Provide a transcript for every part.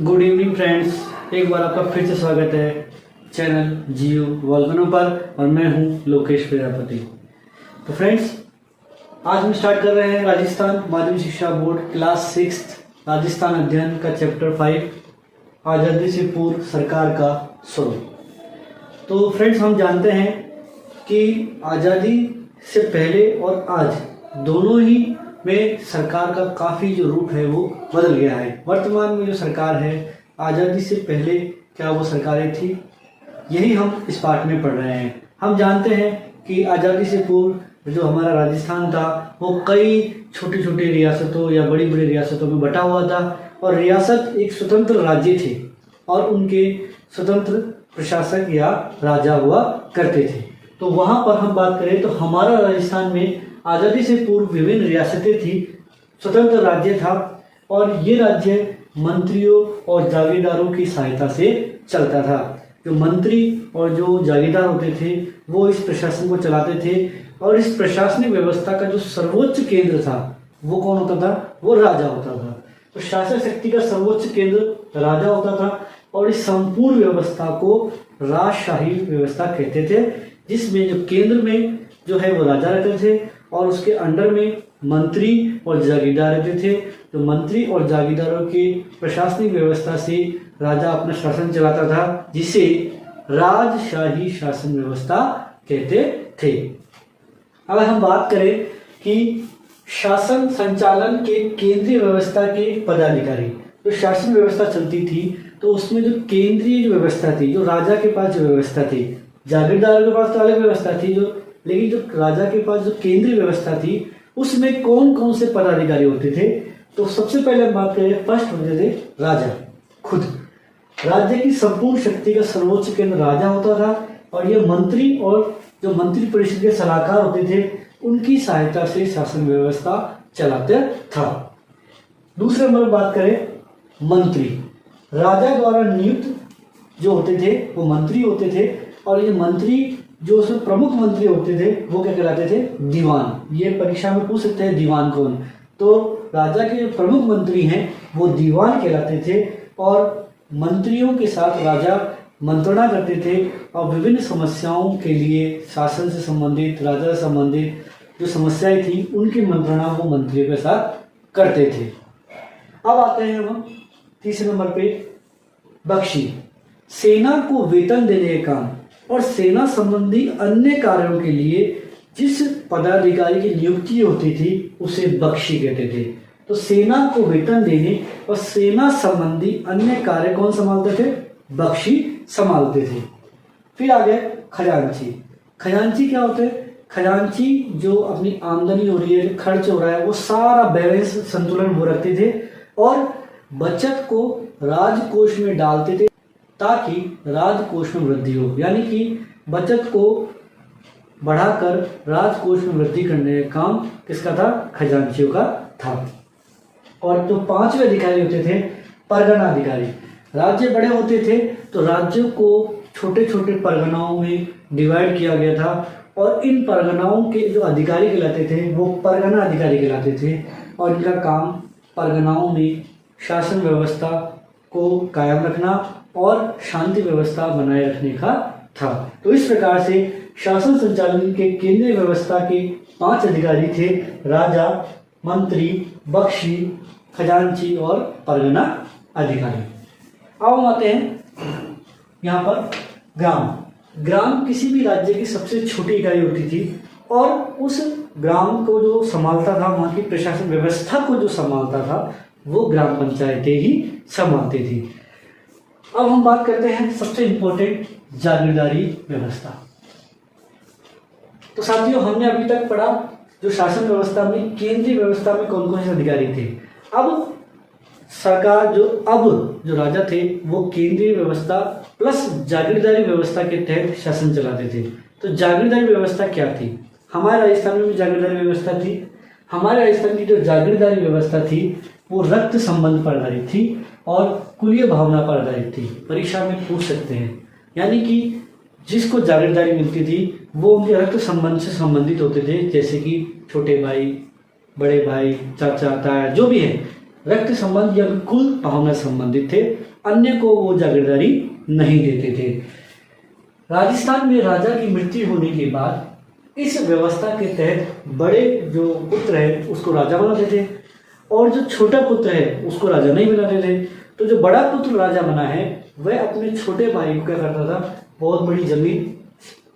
Good evening friends, एक बार आपका फिर से स्वागत है चैनल जियो वॉल्कनो पर और मैं हूं लोकेश प्रजापति। तो फ्रेंड्स, आज हम स्टार्ट कर रहे हैं राजस्थान माध्यमिक शिक्षा बोर्ड क्लास 6 राजस्थान अध्ययन का चैप्टर 5 आज़ादी से पूर्व सरकार का स्वरूप। तो फ्रेंड्स, हम जानते हैं कि आज़ादी से पहले और आज दोनों ही में सरकार का काफ़ी जो रूप है वो बदल गया है। वर्तमान में जो सरकार है, आज़ादी से पहले क्या वो सरकारें थी, यही हम इस पाठ में पढ़ रहे हैं। हम जानते हैं कि आज़ादी से पूर्व जो हमारा राजस्थान था वो कई छोटी छोटी रियासतों या बड़ी बड़ी रियासतों में बटा हुआ था और रियासत एक स्वतंत्र राज्य थे और उनके स्वतंत्र प्रशासक या राजा हुआ करते थे। तो वहाँ पर हम बात करें तो हमारा राजस्थान में आज़ादी से पूर्व विभिन्न रियासतें थी, स्वतंत्र राज्य था और ये राज्य मंत्रियों और जागीरदारों की सहायता से चलता था। जो मंत्री और जो जागीरदार होते थे वो इस प्रशासन को चलाते थे और इस प्रशासनिक व्यवस्था का जो सर्वोच्च केंद्र था वो कौन होता था? वो राजा होता था। तो शासन शक्ति का सर्वोच्च केंद्र राजा होता था और इस संपूर्ण व्यवस्था को राजशाही व्यवस्था कहते थे, जिसमें जो केंद्र में जो है वो राजा रहते थे और उसके अंडर में मंत्री और जागीरदार रहते थे। तो मंत्री और जागीरदारों की प्रशासनिक व्यवस्था से राजा अपना शासन चलाता था, जिसे राजशाही शासन व्यवस्था कहते थे। अगर हम बात करें कि शासन संचालन के केंद्रीय व्यवस्था के पदाधिकारी, जो शासन व्यवस्था चलती थी तो उसमें जो केंद्रीय जो व्यवस्था थी, जो राजा के पास जो व्यवस्था थी, जागीरदारों के पास तो अलग व्यवस्था थी, लेकिन जो राजा के पास जो केंद्रीय व्यवस्था थी उसमें कौन कौन से पदाधिकारी होते थे? तो सबसे पहले हम बात करें, फर्स्ट होते थे राजा खुद। राज्य की संपूर्ण शक्ति का सर्वोच्च केंद्र राजा होता था और ये मंत्री और जो मंत्री परिषद के सलाहकार होते थे उनकी सहायता से शासन व्यवस्था चलाते था। दूसरे नंबर बात करें मंत्री। राजा द्वारा नियुक्त जो होते थे वो मंत्री होते थे और ये मंत्री जो उसमें प्रमुख मंत्री होते थे वो क्या कहलाते थे? दीवान। ये परीक्षा में पूछ सकते हैं दीवान कौन। तो राजा के जो प्रमुख मंत्री हैं वो दीवान कहलाते थे और मंत्रियों के साथ राजा मंत्रणा करते थे और विभिन्न समस्याओं के लिए शासन से संबंधित, राजा से संबंधित जो समस्याएं थी उनकी मंत्रणा वो मंत्रियों के साथ करते थे। अब आते हैं हम तीसरे नंबर पे, बख्शी। सेना को वेतन देने का काम और सेना संबंधी अन्य कार्यों के लिए जिस पदाधिकारी की नियुक्ति होती थी उसे बख्शी कहते थे। तो सेना को वेतन देने और सेना संबंधी अन्य कार्य कौन संभालते थे? बख्शी संभालते थे। फिर आ गए खजांची। खजांची क्या होते हैं? खजांची जो अपनी आमदनी हो रही है, खर्च हो रहा है, वो सारा बैलेंस संतुलन वो रखते थे और बचत को राजकोष में डालते थे ताकि राजकोष में वृद्धि हो। यानी कि बचत को बढ़ाकर राजकोष में वृद्धि करने का काम किसका था? खजांचियों का था। और जो पांचवें अधिकारी होते थे परगना अधिकारी। राज्य बड़े होते थे तो राज्यों को छोटे छोटे परगनाओं में डिवाइड किया गया था और इन परगनाओं के जो अधिकारी कहलाते थे वो परगना अधिकारी कहलाते थे और इनका काम परगनाओं में शासन व्यवस्था को कायम रखना और शांति व्यवस्था बनाए रखने का था। तो इस प्रकार से शासन संचालन के केंद्रीय व्यवस्था के 5 अधिकारी थे, राजा, मंत्री, बख्शी, खजांची और परगना अधिकारी। अब हम आते हैं यहाँ पर ग्राम। ग्राम किसी भी राज्य की सबसे छोटी इकाई होती थी और उस ग्राम को जो संभालता था, वहाँ की प्रशासन व्यवस्था को जो संभालता था वो ग्राम पंचायतें ही संभालती थी। अब हम बात करते हैं सबसे इंपॉर्टेंट, जागीरदारी व्यवस्था। तो साथियों, हमने अभी तक पढ़ा जो शासन व्यवस्था में, केंद्रीय व्यवस्था में कौन कौन से अधिकारी थे। अब सरकार जो राजा थे वो केंद्रीय व्यवस्था प्लस जागीरदारी व्यवस्था के तहत शासन चलाते थे। तो जागीरदारी व्यवस्था क्या थी? हमारे राजस्थान में भी जागीरदारी व्यवस्था थी। हमारे राजस्थान की जो जागीरदारी व्यवस्था थी वो रक्त संबंध पर आधारित थी और कुलीय भावना पर आधारित थी। परीक्षा में पूछ सकते हैं। यानी कि जिसको जागीरदारी मिलती थी वो उनके रक्त संबंध से संबंधित होते थे, जैसे कि छोटे भाई, बड़े भाई, चाचा, ताया, जो भी है, रक्त संबंध या कुल भावना संबंधित थे अन्य को वो जागीरदारी नहीं देते थे। राजस्थान में राजा की मृत्यु होने के बाद इस व्यवस्था के तहत बड़े जो पुत्र है उसको राजा बनाते थे और जो छोटा पुत्र है उसको राजा नहीं बनाते थे। तो जो बड़ा पुत्र राजा बना है वह अपने छोटे भाई को क्या करता था, बहुत बड़ी जमीन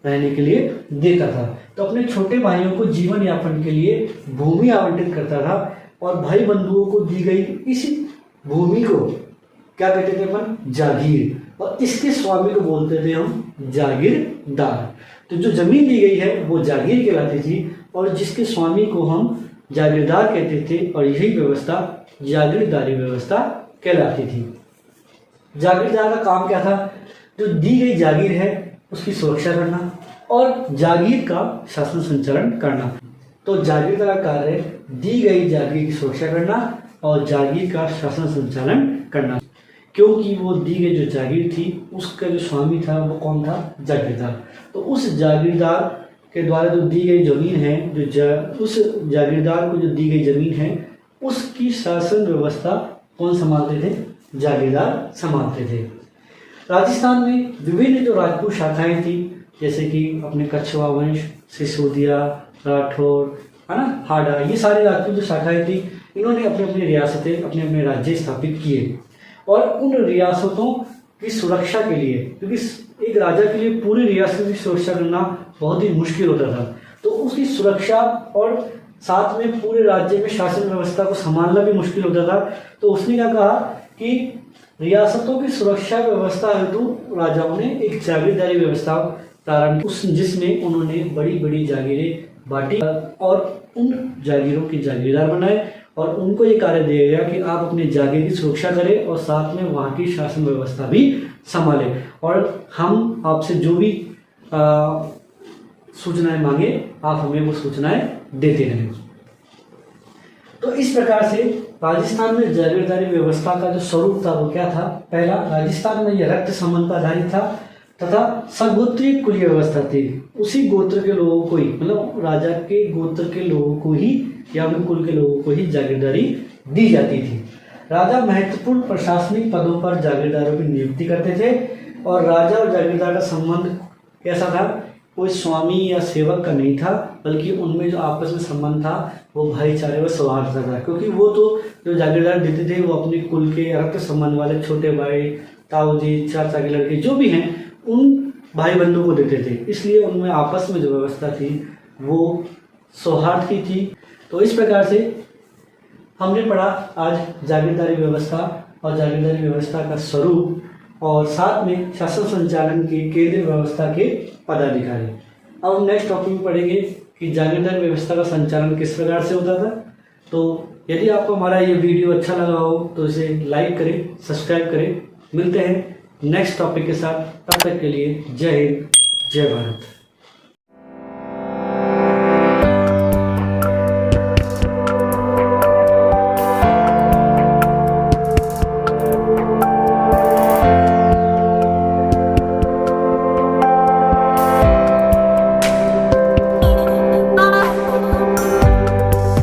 रहने के लिए देता था। तो अपने छोटे भाइयों को जीवन यापन के लिए भूमि आवंटित करता था और भाई बंधुओं को दी गई इस भूमि को क्या कहते थे अपन, जागीर, और इसके स्वामी को बोलते थे हम जागीरदार। तो जो जमीन दी गई है वो जागीर कहलाती थी और जिसके स्वामी को हम जागीरदार कहते थे और यही व्यवस्था जागीरदारी व्यवस्था कहलाती थी। जागीरदार का काम क्या था, जो दी गई जागीर है उसकी सुरक्षा करना और जागीर का शासन संचालन करना। तो जागीरदार का कार्य दी गई जागीर की सुरक्षा करना और जागीर का शासन संचालन करना, क्योंकि वो दी गई जो जागीर थी उसका जो स्वामी था वो कौन था, जागीरदार। तो उस जागीरदार के द्वारा जो दी गई जमीन है, उस जागीरदार को जो दी गई जमीन है उसकी शासन व्यवस्था कौन संभालते थे, जागीरदार संभालते थे। राजस्थान में विभिन्न जो राजपूत शाखाएं थी, जैसे कि अपने कछवा वंश, सिसोदिया, राठौर, है ना, हाड़ा, ये सारी राजपूत जो शाखाएं थी इन्होंने अपने अपने रियासतें, अपने अपने राज्य स्थापित किए और उन रियासतों की सुरक्षा के लिए, क्योंकि एक राजा के लिए पूरी रियासत की सुरक्षा करना बहुत ही मुश्किल होता था, तो उसकी सुरक्षा और साथ में पूरे राज्य में शासन व्यवस्था को संभालना भी मुश्किल होता था। तो उसने क्या कहा कि रियासतों की सुरक्षा व्यवस्था हेतु राजाओं ने एक जागीरदारी व्यवस्था प्रारंभ की, जिसमें उन्होंने बड़ी बड़ी जागीरें बांटी और उन जागीरों के जागीरदार बनाए और उनको ये कार्य दिया गया कि आप अपने जागीर की सुरक्षा करें और साथ में वहाँ की शासन व्यवस्था भी संभालें और हम आपसे जो भी सूचनाएं मांगे आप हमें वो सूचनाएं देते रहें। तो इस प्रकार से राजस्थान में जागीरदारी व्यवस्था का जो स्वरूप था वो क्या था, पहला, राजस्थान में यह रक्त संबंध पर आधारित था तथा सगोत्रीय कुलीय व्यवस्था थी। उसी गोत्र के लोगों को ही, मतलब राजा के गोत्र के लोगों को ही या अपने कुल के लोगों को ही जागीरदारी दी जाती थी। राजा महत्वपूर्ण प्रशासनिक पदों पर जागीरदारों की नियुक्ति करते थे और राजा और जागीरदार का संबंध कैसा था, कोई स्वामी या सेवक का नहीं था, बल्कि उनमें जो आपस में संबंध था वो भाईचारे व सौहार्द का था, क्योंकि वो तो जो जागीरदार देते थे वो अपने कुल के रक्त संबंध वाले छोटे भाई, ताऊ जी, चाचा के लड़के जो भी हैं उन भाई बंधुओं को देते थे, इसलिए उनमें आपस में जो व्यवस्था थी वो सौहार्द की थी। तो इस प्रकार से हमने पढ़ा आज जागीरदारी व्यवस्था और जागीरदारी व्यवस्था का स्वरूप और साथ में शासन संचालन की केंद्रीय व्यवस्था के पदाधिकारी। अब हम नेक्स्ट टॉपिक में पढ़ेंगे कि जागीरदारी व्यवस्था का संचालन किस प्रकार से होता था। तो यदि आपको हमारा ये वीडियो अच्छा लगा हो तो इसे लाइक करें, सब्सक्राइब करें। मिलते हैं नेक्स्ट टॉपिक के साथ, तब तक के लिए जय हिंद, जय भारत।